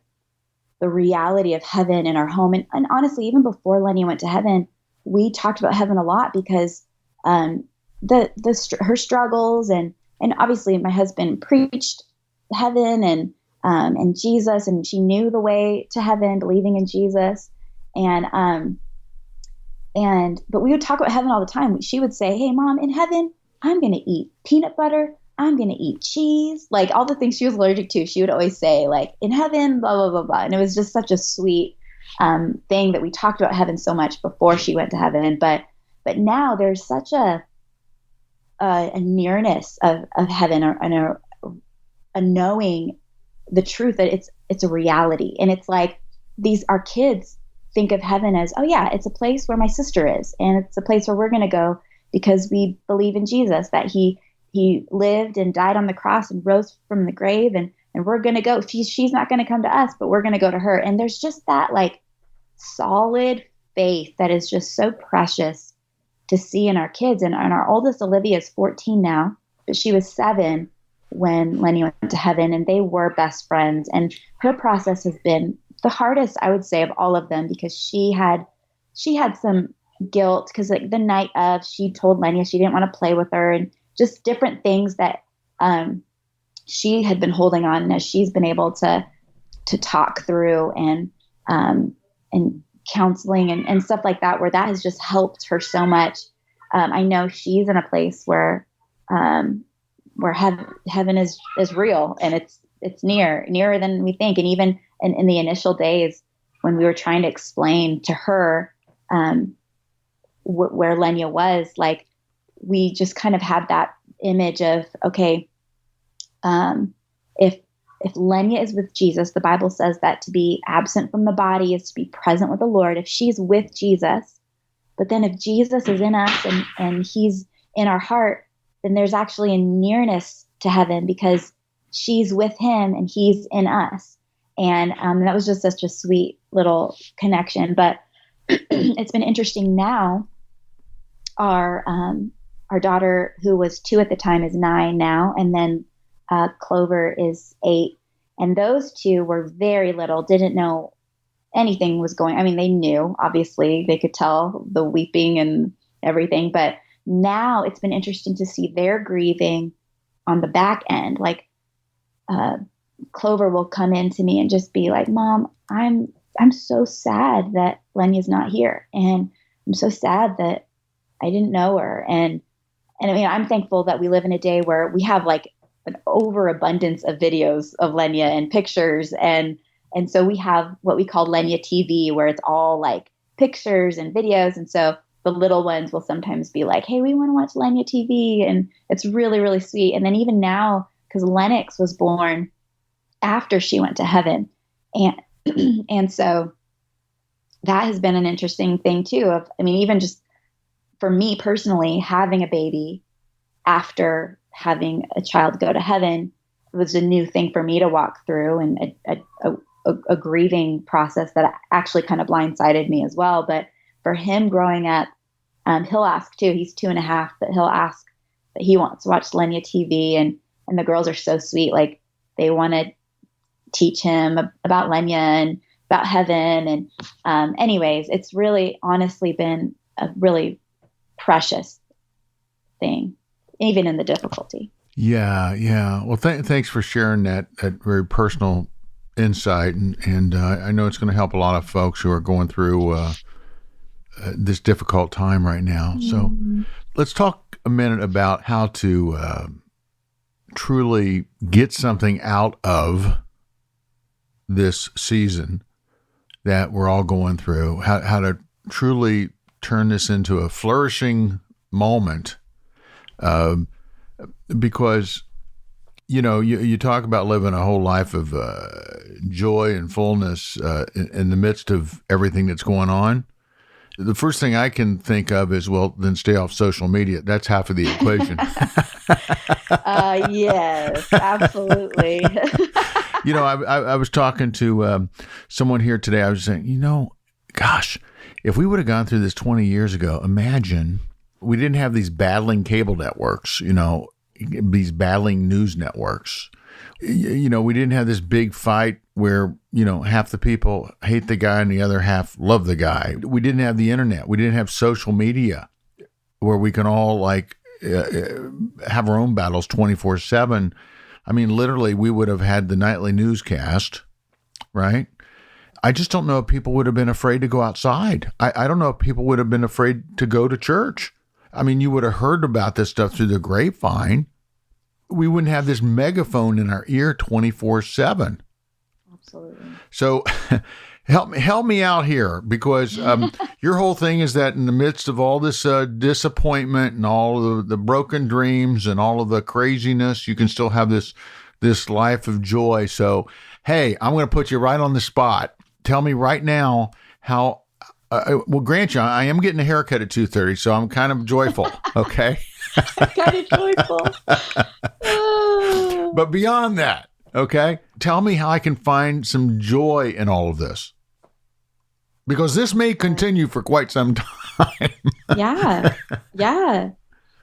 reality of heaven in our home. And honestly, even before Lenya went to heaven, we talked about heaven a lot because her struggles and obviously my husband preached heaven and Jesus, and she knew the way to heaven, believing in Jesus. But we would talk about heaven all the time. She would say, hey, Mom, in heaven, I'm going to eat peanut butter. I'm going to eat cheese. Like all the things she was allergic to, she would always say, like, in heaven, blah, blah, blah, blah. And it was just such a sweet thing that we talked about heaven so much before she went to heaven. But now there's such a nearness of heaven, or a knowing the truth that it's a reality. And it's like our kids think of heaven as, oh yeah, it's a place where my sister is. And it's a place where we're going to go because we believe in Jesus, that he lived and died on the cross and rose from the grave. And we're going to go. She's not going to come to us, but we're going to go to her. And there's just that like solid faith that is just so precious to see in our kids. And our oldest, Olivia, is 14 now, but she was 7 when Lenya went to heaven, and they were best friends. And her process has been the hardest, I would say, of all of them, because she had some guilt because like the night of, she told Lenya she didn't want to play with her, and just different things that she had been holding on as she's been able to talk through and counseling and stuff like that, where that has just helped her so much. I know she's in a place where heaven is real, and it's nearer than we think. And even in the initial days when we were trying to explain to her where Lenya was, like we just kind of had that image of, okay, if Lenya is with Jesus, the Bible says that to be absent from the body is to be present with the Lord. If she's with Jesus, but then if Jesus is in us and he's in our heart, then there's actually a nearness to heaven because she's with him and he's in us. And that was just such a sweet little connection. But it's been interesting now. Our daughter, who was 2 at the time, is 9 now. And then Clover is 8. And those 2 were very little, didn't know anything was going. I mean, they knew, obviously, they could tell the weeping and everything. But now it's been interesting to see their grieving on the back end. Like Clover will come in to me and just be like, Mom, I'm so sad that Lenya's not here. And I'm so sad that I didn't know her. And I mean, I'm thankful that we live in a day where we have like an overabundance of videos of Lenya and pictures. And so we have what we call Lenya TV, where it's all like pictures and videos. And so the little ones will sometimes be like, hey, we want to watch Lenya TV. And it's really, really sweet. And then even now, because Lennox was born after she went to heaven. And so that has been an interesting thing too. Even just for me personally, having a baby after having a child go to heaven was a new thing for me to walk through, and a grieving process that actually kind of blindsided me as well. But for him growing up, he'll ask too, he's 2.5, but he'll ask that he wants to watch Lenya TV, and the girls are so sweet. Like they want to teach him about Lenya and about heaven. And anyways, it's really honestly been a really precious thing, even in the difficulty. Yeah. Well, thanks for sharing that very personal insight. And I know it's going to help a lot of folks who are going through this difficult time right now. Mm-hmm. So let's talk a minute about how to truly get something out of this season that we're all going through, how to truly turn this into a flourishing moment. Because, you talk about living a whole life of joy and fullness in the midst of everything that's going on. The first thing I can think of is, well, then stay off social media. That's half of the equation. Yes, absolutely. I was talking to someone here today. I was saying, gosh, if we would have gone through this 20 years ago, imagine we didn't have these battling cable networks, these battling news networks. We didn't have this big fight where, half the people hate the guy and the other half love the guy. We didn't have the internet. We didn't have social media where we can all have our own battles 24/7. I mean, literally, we would have had the nightly newscast, right? I just don't know if people would have been afraid to go outside. I don't know if people would have been afraid to go to church. I mean, you would have heard about this stuff through the grapevine. We wouldn't have this megaphone in our ear 24/7. Absolutely. So help me out here, because your whole thing is that in the midst of all this disappointment and all of the broken dreams and all of the craziness, you can still have this life of joy. So, hey, I'm going to put you right on the spot. Tell me right now how, well, grant you, I am getting a haircut at 2:30, so I'm kind of joyful, okay? Kind of joyful. But beyond that, okay, tell me how I can find some joy in all of this. Because this may continue for quite some time. Yeah.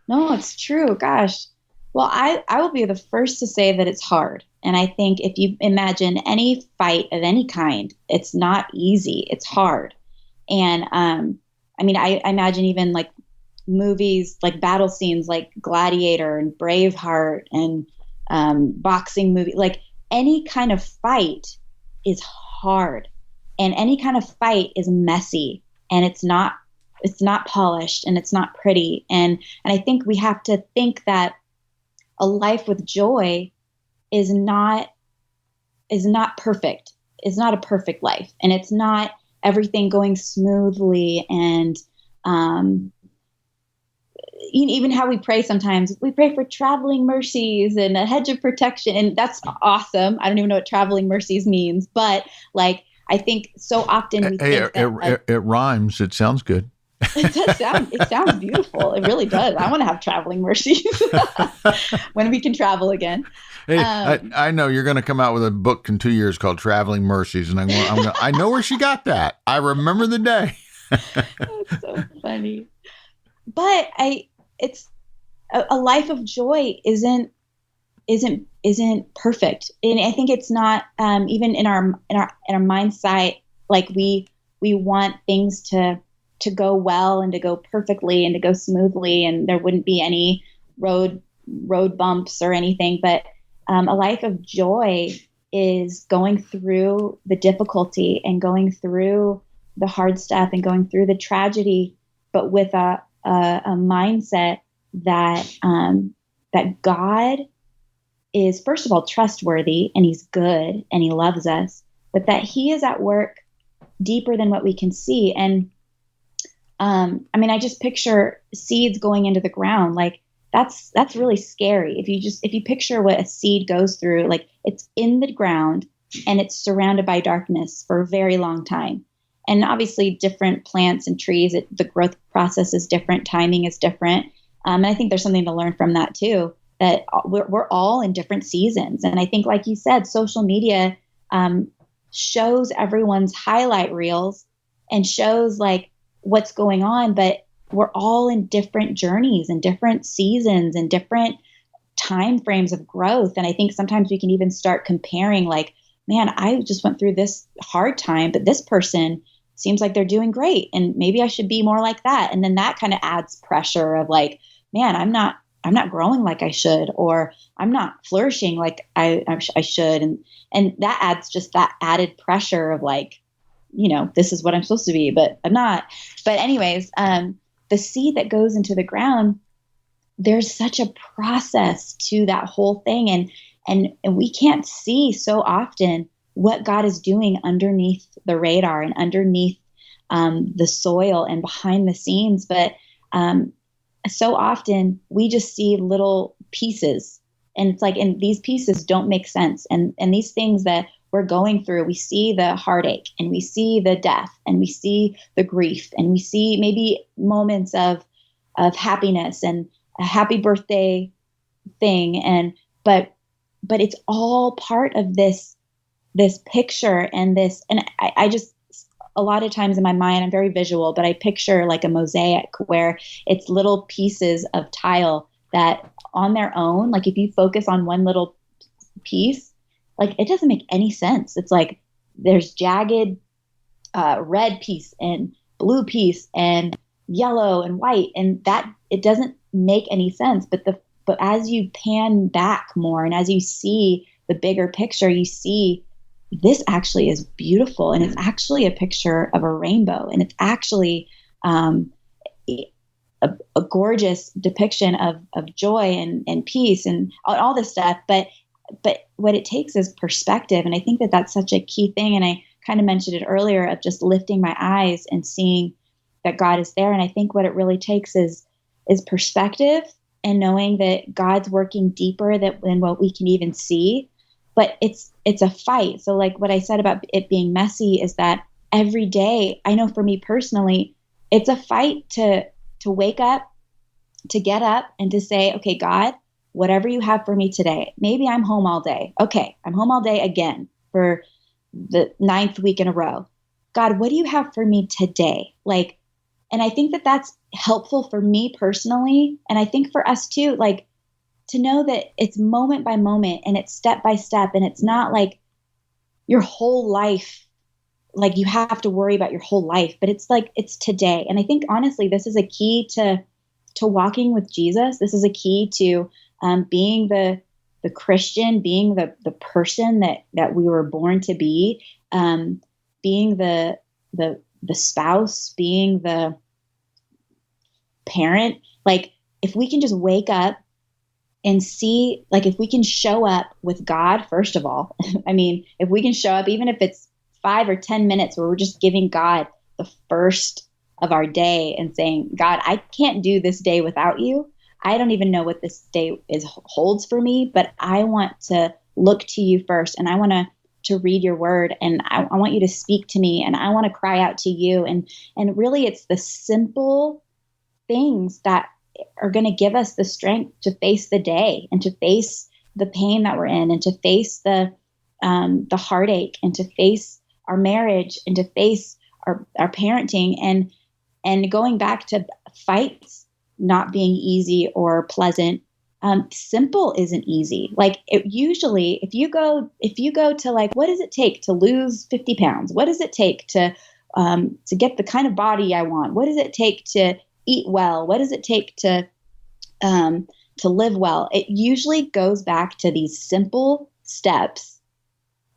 No, it's true. Gosh. Well, I will be the first to say that it's hard. And I think if you imagine any fight of any kind, it's not easy. It's hard. And I imagine even like movies, like battle scenes like Gladiator and Braveheart and boxing movie, like any kind of fight is hard. And any kind of fight is messy, and it's not polished, and it's not pretty. And I think we have to think that a life with joy is not perfect. It's not a perfect life, and it's not everything going smoothly. And even how we pray sometimes, we pray for traveling mercies and a hedge of protection, and that's awesome. I don't even know what traveling mercies means, but like, I think so often we think that it rhymes. It sounds good. It sounds beautiful. It really does. I want to have traveling mercies when we can travel again. Hey, I know you're going to come out with a book in 2 years called Traveling Mercies, and I know where she got that. I remember the day. That's so funny. But it's a life of joy isn't perfect, and I think it's not even in our mindset. Like we want things to go well and to go perfectly and to go smoothly, and there wouldn't be any road bumps or anything. But a life of joy is going through the difficulty and going through the hard stuff and going through the tragedy, but with a mindset that God is, first of all, trustworthy, and he's good and he loves us, but that he is at work deeper than what we can see. And I just picture seeds going into the ground. Like that's really scary. If you picture what a seed goes through, like it's in the ground and it's surrounded by darkness for a very long time. And obviously different plants and trees, the growth process is different, timing is different. And I think there's something to learn from that too, that we're all in different seasons. And I think, like you said, social media shows everyone's highlight reels and shows like what's going on, but we're all in different journeys and different seasons and different time frames of growth. And I think sometimes we can even start comparing, like, man, I just went through this hard time, but this person seems like they're doing great, and maybe I should be more like that. And then that kind of adds pressure of like, man, I'm not growing like I should, or I'm not flourishing like I should. And that adds just that added pressure of like, this is what I'm supposed to be, but I'm not. But anyways, the seed that goes into the ground, there's such a process to that whole thing. And we can't see so often what God is doing underneath the radar and underneath the soil and behind the scenes. But so often we just see little pieces, and it's like, and these pieces don't make sense. And these things that we're going through, we see the heartache and we see the death and we see the grief and we see maybe moments of happiness and a happy birthday thing. But it's all part of this picture and I just, a lot of times in my mind, I'm very visual, but I picture like a mosaic where it's little pieces of tile that on their own, like if you focus on one little piece, like it doesn't make any sense. It's like there's jagged red piece and blue piece and yellow and white, and that it doesn't make any sense. But as you pan back more and as you see the bigger picture, you see this actually is beautiful, and it's actually a picture of a rainbow, and it's actually a gorgeous depiction of joy and peace and all this stuff. But what it takes is perspective. And I think that that's such a key thing. And I kind of mentioned it earlier of just lifting my eyes and seeing that God is there. And I think what it really takes is perspective and knowing that God's working deeper than what we can even see. But it's a fight. So like what I said about it being messy is that every day, I know for me personally, it's a fight to wake up, to get up and to say, okay, God, whatever you have for me today, maybe I'm home all day. Okay, I'm home all day again for the 9th week in a row. God, what do you have for me today? Like, and I think that that's helpful for me personally. And I think for us too, like to know that it's moment by moment and it's step by step. And it's not like your whole life, like you have to worry about your whole life, but it's like, it's today. And I think honestly, this is a key to walking with Jesus. This is a key to being the Christian, being the person that we were born to be, being the spouse, being the parent. Like if we can just wake up and see, like if we can show up with God, first of all, I mean, if we can show up, even if it's 5 or 10 minutes where we're just giving God the first of our day and saying, God, I can't do this day without you. I don't even know what this day holds for me, but I want to look to you first. And I want to read your word, and I want you to speak to me, and I want to cry out to you. And really it's the simple things that are going to give us the strength to face the day and to face the pain that we're in and to face the heartache and to face our marriage and to face our parenting and going back to fights not being easy or pleasant. Simple isn't easy. Like it usually, if you go to like, what does it take to lose 50 pounds? What does it take to get the kind of body I want? What does it take to eat well? What does it take to live well? It usually goes back to these simple steps,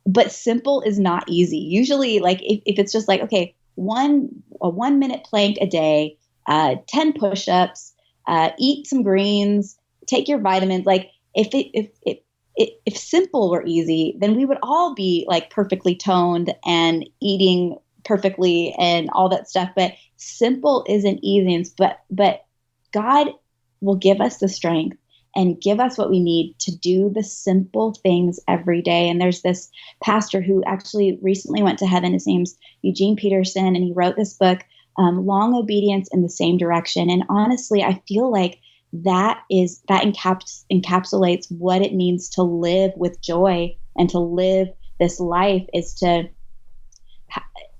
but simple is not easy. Usually like if it's just like, okay, a 1 minute plank a day, 10 push-ups, eat some greens, take your vitamins. Like if simple were easy, then we would all be like perfectly toned and eating perfectly and all that stuff. But simple isn't easy. But God will give us the strength and give us what we need to do the simple things every day. And there's this pastor who actually recently went to heaven. His name's Eugene Peterson, and he wrote this book, Long Obedience in the Same Direction. And honestly, I feel like that encapsulates what it means to live with joy and to live this life, is to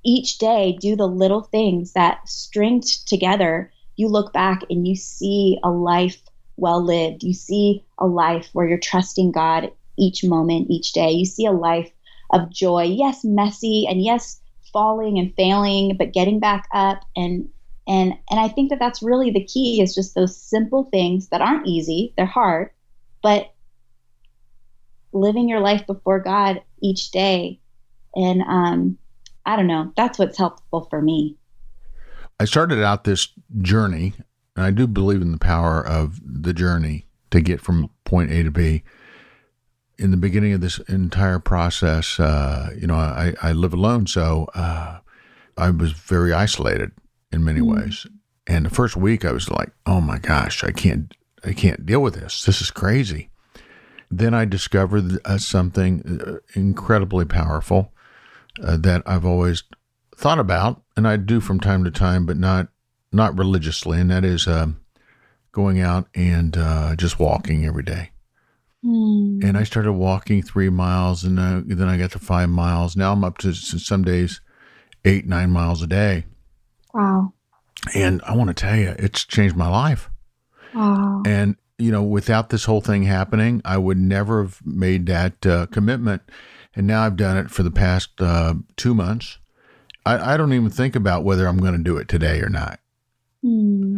each day do the little things that stringed together, you look back and you see a life well lived. You see a life where you're trusting God each moment, each day. You see a life of joy. Yes, messy, and yes, falling and failing, but getting back up. And I think that that's really the key, is just those simple things that aren't easy. They're hard, but living your life before God each day. And I don't know, that's what's helpful for me. I started out this journey, and I do believe in the power of the journey to get from point A to B. In the beginning of this entire process, I live alone, so I was very isolated in many ways. And the first week I was like, oh my gosh, I can't deal with this. This is crazy. Then I discovered something incredibly powerful that I've always thought about, and I do from time to time, but not religiously, and that is going out and just walking every day. And I started walking 3 miles, and then I got to 5 miles. Now I'm up to some days 8-9 miles a day. Wow. And I want to tell you, it's changed my life. Wow. And, without this whole thing happening, I would never have made that commitment. And now I've done it for the past 2 months. I don't even think about whether I'm going to do it today or not.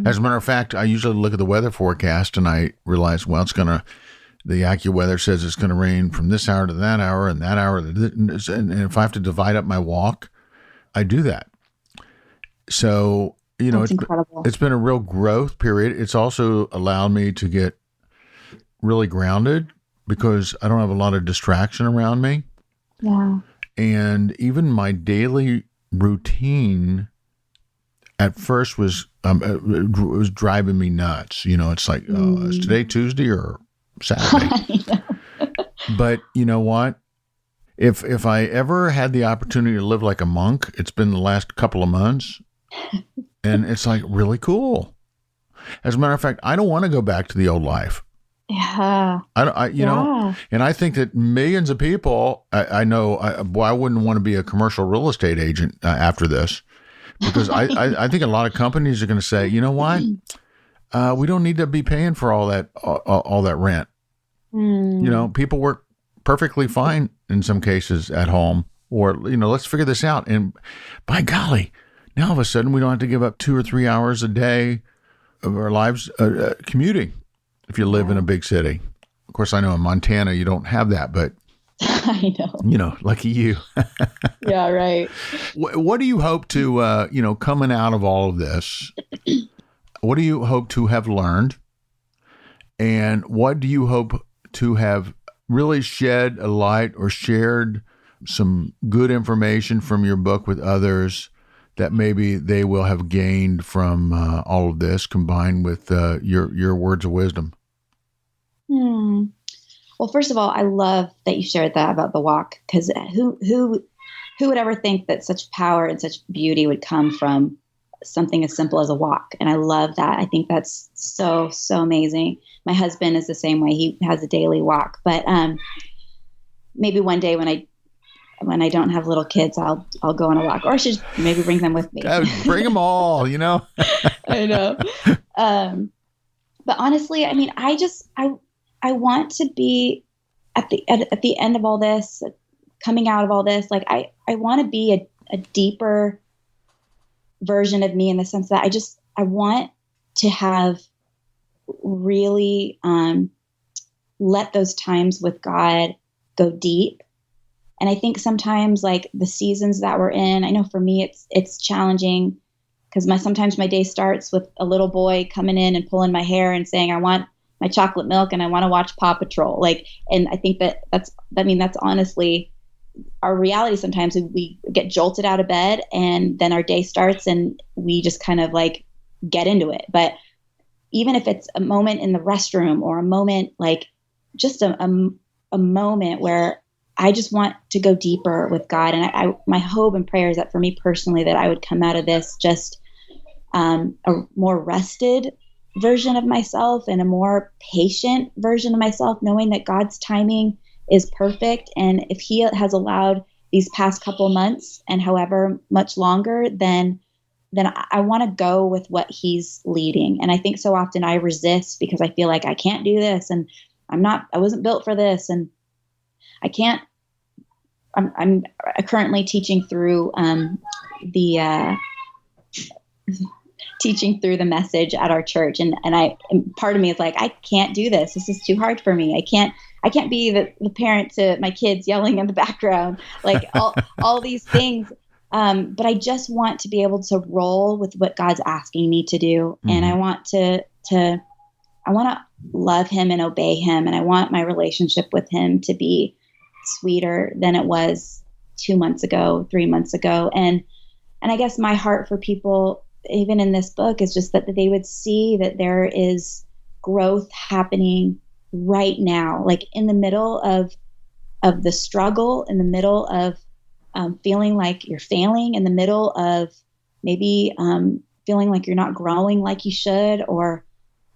As a matter of fact, I usually look at the weather forecast and I realize, well, the AccuWeather says it's going to rain from this hour to that hour and that hour. And if I have to divide up my walk, I do that. So, That's incredible. It's been a real growth period. It's also allowed me to get really grounded because I don't have a lot of distraction around me. Yeah. And even my daily routine at first was driving me nuts. It's like, is today Tuesday or Saturday? But you know what? If I ever had the opportunity to live like a monk, it's been the last couple of months. And it's like really cool. As a matter of fact, I don't want to go back to the old life. Yeah. And I think that millions of people, I know, I wouldn't want to be a commercial real estate agent after this, because I think a lot of companies are going to say, you know what, we don't need to be paying for all that rent. People work perfectly fine in some cases at home, or let's figure this out. And by golly, now all of a sudden we don't have to give up 2 or 3 hours a day of our lives commuting. If you live in a big city. Of course, I know in Montana you don't have that, but I know. Lucky you. Yeah, right. What do you hope to, coming out of all of this, what do you hope to have learned? And what do you hope to have really shed a light or shared some good information from your book with others that maybe they will have gained from all of this, combined with your words of wisdom? Well, first of all, I love that you shared that about the walk, because who would ever think that such power and such beauty would come from something as simple as a walk? And I love that. I think that's so amazing. My husband is the same way. He has a daily walk, but maybe one day when I don't have little kids, I'll go on a walk, or I should maybe bring them with me. Bring them all, I know. But honestly, I mean, I want to be at the end of all this, coming out of all this, like I want to be a deeper version of me, in the sense that I want to have really let those times with God go deep. And I think sometimes, like the seasons that we're in, I know for me it's challenging, because sometimes my day starts with a little boy coming in and pulling my hair and saying, I want my chocolate milk and I want to watch Paw Patrol. And I think that's honestly our reality. Sometimes we get jolted out of bed and then our day starts and we just kind of like get into it. But even if it's a moment in the restroom, or a moment, like just a moment where I just want to go deeper with God. And my hope and prayer is that for me personally, that I would come out of this just a more rested version of myself, and a more patient version of myself, knowing that God's timing is perfect. And if He has allowed these past couple months, and however much longer, then I want to go with what He's leading. And I think so often I resist because I feel like I can't do this, and I wasn't built for this, and I can't. I'm currently teaching through teaching through the message at our church, and part of me is like, I can't do this. This is too hard for me. I can't be the parent to my kids yelling in the background, like all these things. But I just want to be able to roll with what God's asking me to do, and I want to love Him and obey Him, and I want my relationship with Him to be sweeter than it was 2 months ago, 3 months ago. And I guess my heart for people, even in this book, is just that they would see that there is growth happening right now, like in the middle of the struggle, in the middle of feeling like you're failing, in the middle of maybe feeling like you're not growing like you should, or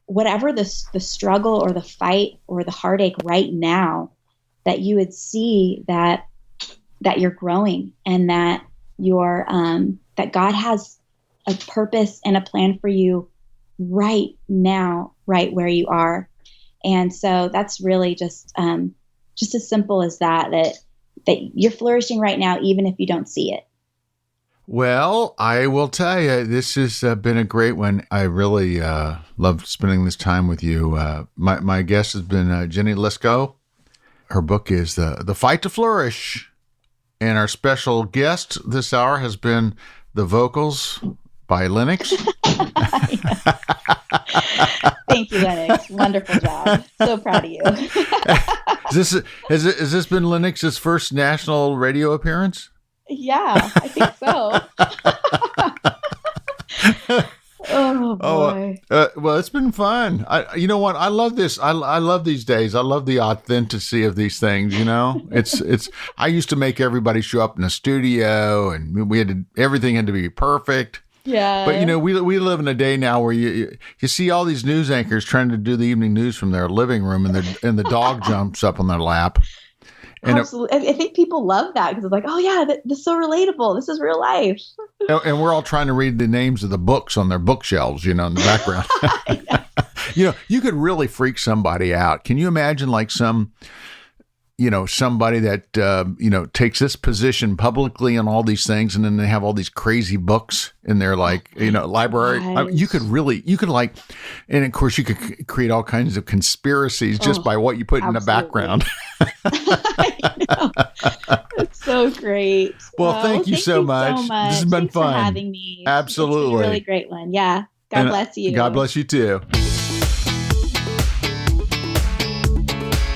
whatever the struggle or the fight or the heartache right now, that you would see that you're growing, and that you're that God has a purpose and a plan for you right now, right where you are. And so that's really just as simple as that you're flourishing right now, even if you don't see it. Well, I will tell you, this has been a great one. I really loved spending this time with you. My guest has been Jennie Lusko. Her book is The Fight to Flourish. And our special guest this hour has been the vocals by Lennox. Thank you, Lennox. Wonderful job. So proud of you. Has this been Lennox's first national radio appearance? Yeah, I think so. Oh boy. Well, it's been fun. You know what? I love this. I love these days. I love the authenticity of these things. You know, it's. I used to make everybody show up in the studio, and everything had to be perfect. Yeah. But we live in a day now where you see all these news anchors trying to do the evening news from their living room, and the dog jumps up on their lap. And absolutely. I think people love that because it's like, oh yeah, this is so relatable. This is real life. And we're all trying to read the names of the books on their bookshelves, in the background. You could really freak somebody out. Can you imagine like somebody that, takes this position publicly on all these things, and then they have all these crazy books in their library. You could and of course you could create all kinds of conspiracies just by what you put in the background. I know. It's so great. Well, thank you so much. This has been Thanks fun. For having me. Absolutely. It's been a really great one. Yeah. God bless you. God bless you too.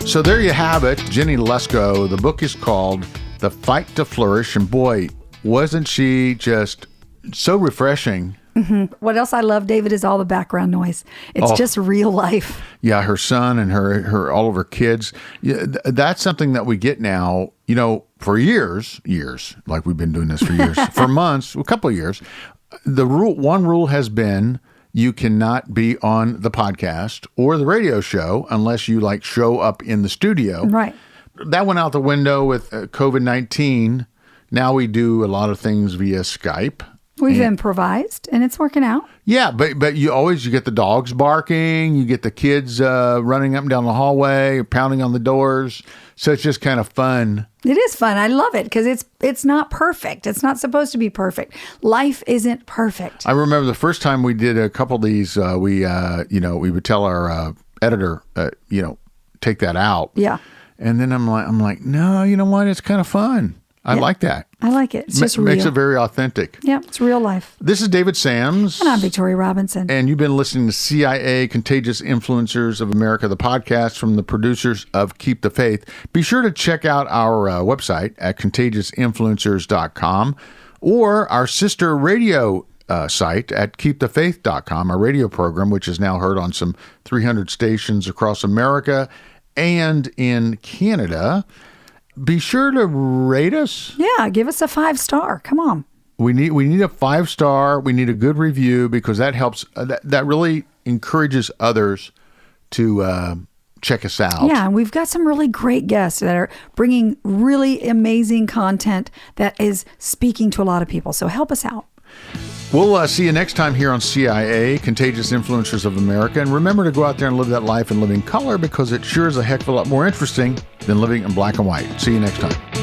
So there you have it, Jennie Lusko. The book is called The Fight to Flourish. And boy, wasn't she just so refreshing. Mm-hmm. What else I love, David, is all the background noise. It's just real life. Yeah, her son and her all of her kids. Yeah, that's something that we get now, for years, like we've been doing this for years, for months, a couple of years. One rule has been, you cannot be on the podcast or the radio show unless you show up in the studio. Right. That went out the window with COVID-19. Now we do a lot of things via Skype. We've improvised, and it's working out. Yeah, but you get the dogs barking, you get the kids running up and down the hallway, pounding on the doors. So it's just kind of fun. It is fun. I love it because it's not perfect. It's not supposed to be perfect. Life isn't perfect. I remember the first time we did a couple of these, we would tell our editor, take that out. Yeah. And then I'm like, no, you know what? It's kind of fun. I like that. I like it. It's just real. Makes it very authentic. Yeah, it's real life. This is David Sams. And I'm Victoria Robinson. And you've been listening to CIA, Contagious Influencers of America, the podcast from the producers of Keep the Faith. Be sure to check out our website at contagiousInfluencers.com or our sister radio site at KeepTheFaith.com, our radio program, which is now heard on some 300 stations across America and in Canada. Be sure to rate us. Yeah, give us a 5-star. Come on. We need a 5-star. We need a good review because that helps. That really encourages others to check us out. Yeah, and we've got some really great guests that are bringing really amazing content that is speaking to a lot of people. So help us out. We'll see you next time here on CIA, Contagious Influencers of America. And remember to go out there and live that life in living color because it sure is a heck of a lot more interesting than living in black and white. See you next time.